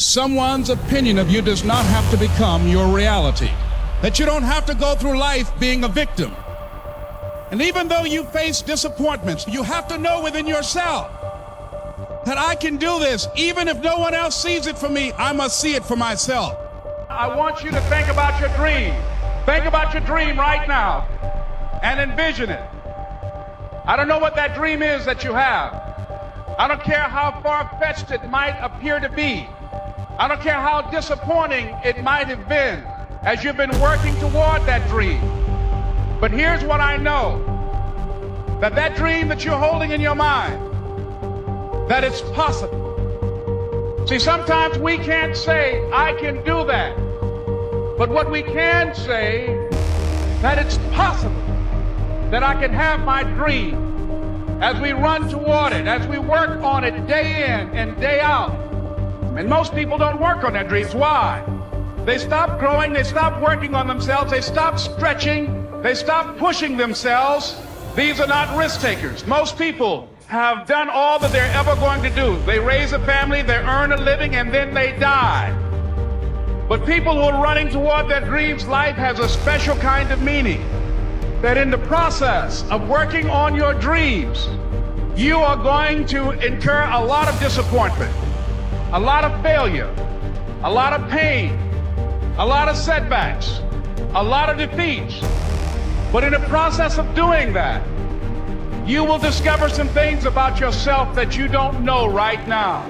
Someone's opinion of you does not have to become your reality. That you don't have to go through life being a victim. And even though you face disappointments, you have to know within yourself that I can do this. Even if no one else sees it for me, I must see it for myself. I want you to think about your dream. Think about your dream right now and envision it. I don't know what that dream is that you have. I don't care how far-fetched it might appear to be. I don't care how disappointing it might have been as you've been working toward that dream. But here's what I know, that dream that you're holding in your mind, that it's possible. See, sometimes we can't say, I can do that. But what we can say, that it's possible that I can have my dream as we run toward it, as we work on it day in and day out. And most people don't work on their dreams. Why? They stop growing, they stop working on themselves, they stop stretching, they stop pushing themselves. These are not risk takers. Most people have done all that they're ever going to do. They raise a family, they earn a living, and then they die. But people who are running toward their dreams, life has a special kind of meaning. That in the process of working on your dreams, you are going to incur a lot of disappointment, a lot of failure, a lot of pain, a lot of setbacks, a lot of defeats. But in the process of doing that, you will discover some things about yourself that you don't know right now.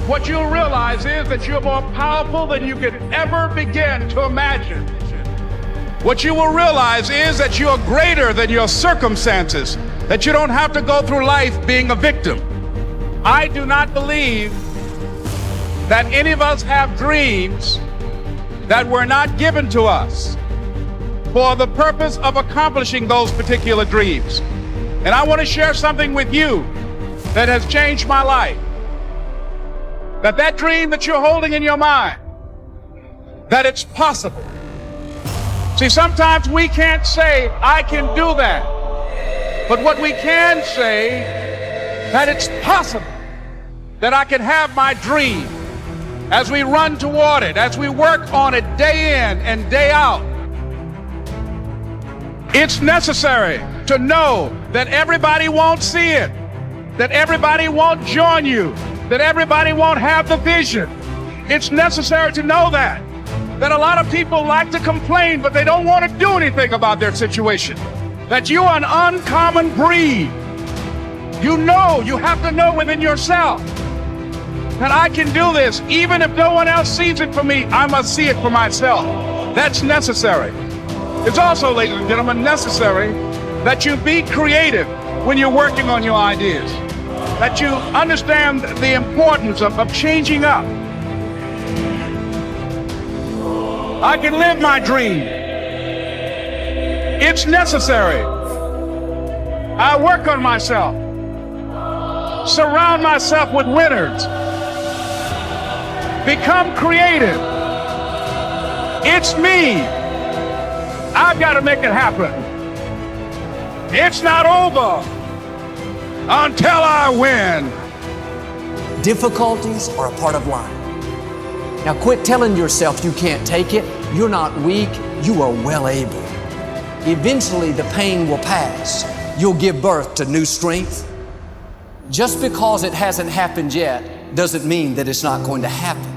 What you'll realize is that you're more powerful than you could ever begin to imagine. What you will realize is that you are greater than your circumstances, that you don't have to go through life being a victim. I do not believe that any of us have dreams that were not given to us for the purpose of accomplishing those particular dreams. And I want to share something with you that has changed my life. That dream that you're holding in your mind, that it's possible. See, sometimes we can't say, I can do that. But what we can say, that it's possible that I can have my dream as we run toward it, as we work on it day in and day out. It's necessary to know that everybody won't see it, that everybody won't join you, that everybody won't have the vision. It's necessary to know that a lot of people like to complain, but they don't want to do anything about their situation. That you are an uncommon breed. You have to know within yourself that I can do this. Even if no one else sees it for me, I must see it for myself. That's necessary. It's also, ladies and gentlemen, necessary that you be creative when you're working on your ideas. That you understand the importance of changing up. I can live my dream. It's necessary. I work on myself. Surround myself with winners. Become creative. It's me. I've got to make it happen. It's not over until I win. Difficulties are a part of life. Now quit telling yourself you can't take it. You're not weak, you are well able. Eventually the pain will pass. You'll give birth to new strength. Just because it hasn't happened yet doesn't mean that it's not going to happen.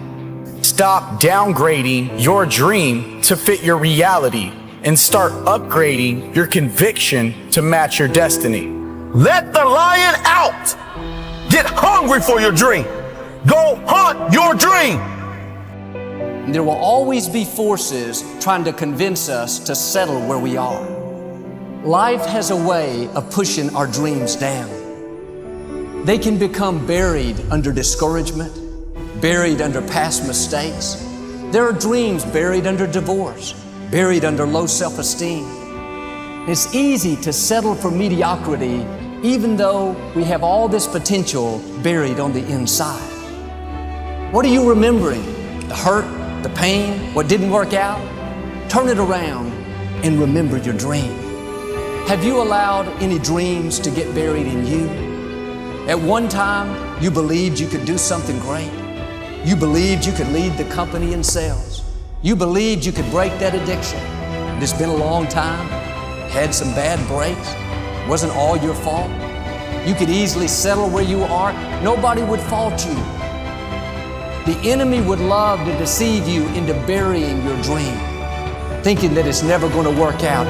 Stop downgrading your dream to fit your reality and start upgrading your conviction to match your destiny. Let the lion out. Get hungry for your dream. Go hunt your dream. There will always be forces trying to convince us to settle where we are. Life has a way of pushing our dreams down. They can become buried under discouragement, buried under past mistakes. There are dreams buried under divorce, buried under low self-esteem. It's easy to settle for mediocrity even though we have all this potential buried on the inside. What are you remembering? The hurt? The pain, what didn't work out? Turn it around and remember your dream. Have you allowed any dreams to get buried in you? At one time, you believed you could do something great. You believed you could lead the company in sales. You believed you could break that addiction. It's been a long time, had some bad breaks, wasn't all your fault. You could easily settle where you are. Nobody would fault you. The enemy would love to deceive you into burying your dream, thinking that it's never going to work out.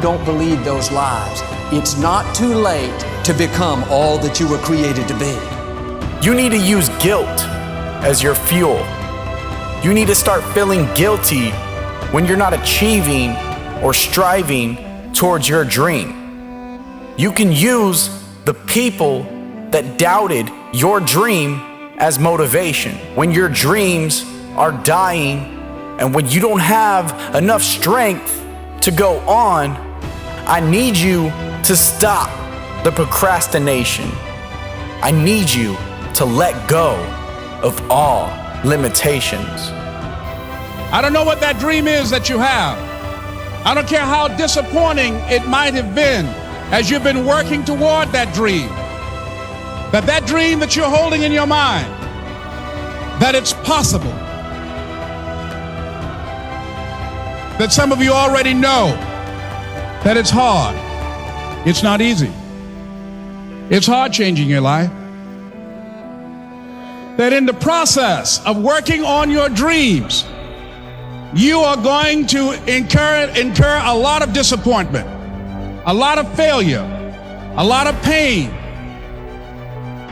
Don't believe those lies. It's not too late to become all that you were created to be. You need to use guilt as your fuel. You need to start feeling guilty when you're not achieving or striving towards your dream. You can use the people that doubted your dream as motivation. When your dreams are dying and when you don't have enough strength to go on, I need you to stop the procrastination. I need you to let go of all limitations. I don't know what that dream is that you have. I don't care how disappointing it might have been as you've been working toward that dream. That dream that you're holding in your mind, that it's possible. That some of you already know that it's hard. It's not easy. It's hard changing your life. That in the process of working on your dreams, you are going to incur a lot of disappointment, a lot of failure, a lot of pain.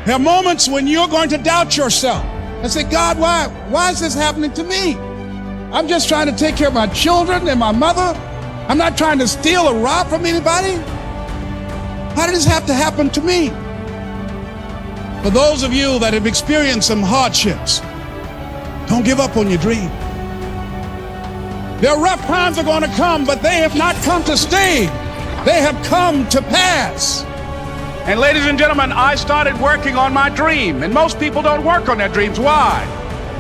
There are moments when you're going to doubt yourself and say, God, why is this happening to me? I'm just trying to take care of my children and my mother. I'm not trying to steal or rob from anybody. How did this have to happen to me? For those of you that have experienced some hardships, don't give up on your dream. Their rough times are going to come, but they have not come to stay. They have come to pass. And ladies and gentlemen, I started working on my dream. And most people don't work on their dreams. Why?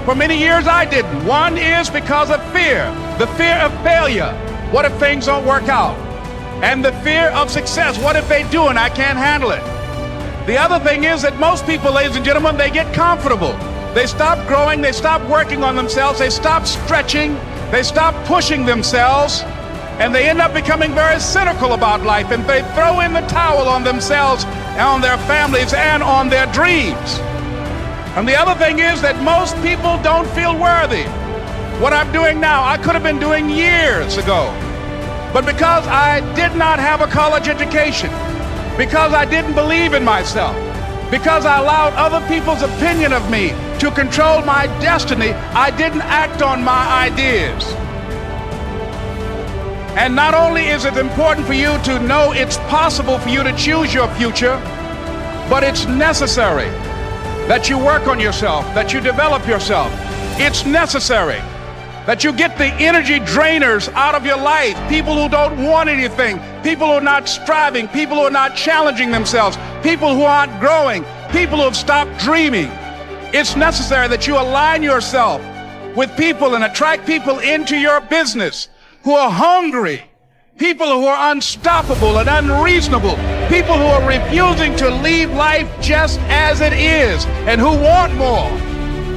For many years I didn't. One is because of fear. The fear of failure. What if things don't work out? And the fear of success. What if they do and I can't handle it? The other thing is that most people, ladies and gentlemen, they get comfortable. They stop growing. They stop working on themselves. They stop stretching. They stop pushing themselves. And they end up becoming very cynical about life, and they throw in the towel on themselves, on their families, and on their dreams. And the other thing is that most people don't feel worthy. What I'm doing now, I could have been doing years ago. But because I did not have a college education, because I didn't believe in myself, because I allowed other people's opinion of me to control my destiny, I didn't act on my ideas. And not only is it important for you to know it's possible for you to choose your future, but it's necessary that you work on yourself, that you develop yourself. It's necessary that you get the energy drainers out of your life, people who don't want anything, people who are not striving, people who are not challenging themselves, people who aren't growing, people who have stopped dreaming. It's necessary that you align yourself with people and attract people into your business who are hungry, people who are unstoppable and unreasonable, people who are refusing to leave life just as it is and who want more.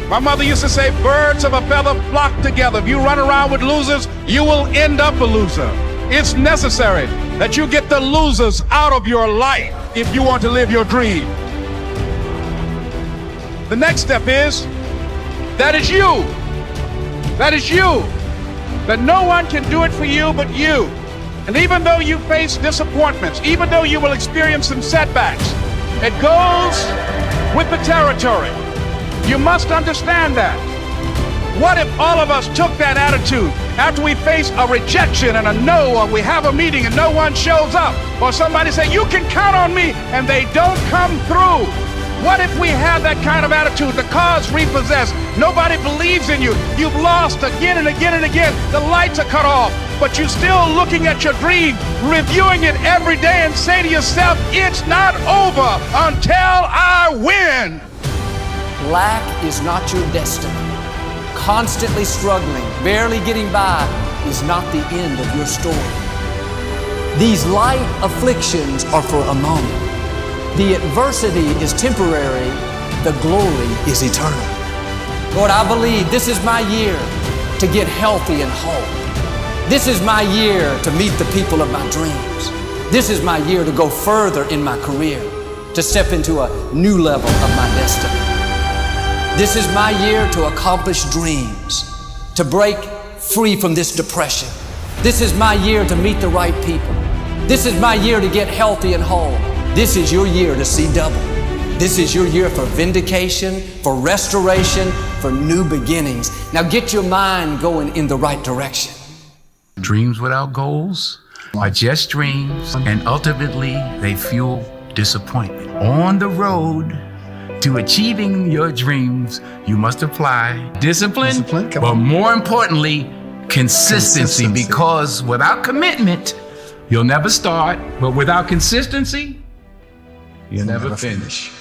My mother used to say, birds of a feather flock together. If you run around with losers, you will end up a loser. It's necessary that you get the losers out of your life if you want to live your dream. The next step is, that is you. That is you. That no one can do it for you but you. And even though you face disappointments, even though you will experience some setbacks, it goes with the territory. You must understand that. What if all of us took that attitude after we face a rejection and a no, or we have a meeting and no one shows up, or somebody say, you can count on me, and they don't come through? What if we have that kind of attitude? The car's repossessed. Nobody believes in you. You've lost again and again and again. The lights are cut off, but you're still looking at your dream, reviewing it every day, and say to yourself, it's not over until I win. Lack is not your destiny. Constantly struggling, barely getting by is not the end of your story. These light afflictions are for a moment. The adversity is temporary, the glory is eternal. Lord, I believe this is my year to get healthy and whole. This is my year to meet the people of my dreams. This is my year to go further in my career, to step into a new level of my destiny. This is my year to accomplish dreams, to break free from this depression. This is my year to meet the right people. This is my year to get healthy and whole. This is your year to see double. This is your year for vindication, for restoration, for new beginnings. Now get your mind going in the right direction. Dreams without goals are just dreams, and ultimately they fuel disappointment. On the road to achieving your dreams, you must apply discipline, but more importantly, consistency, because without commitment, you'll never start, but without consistency, you'll never finish.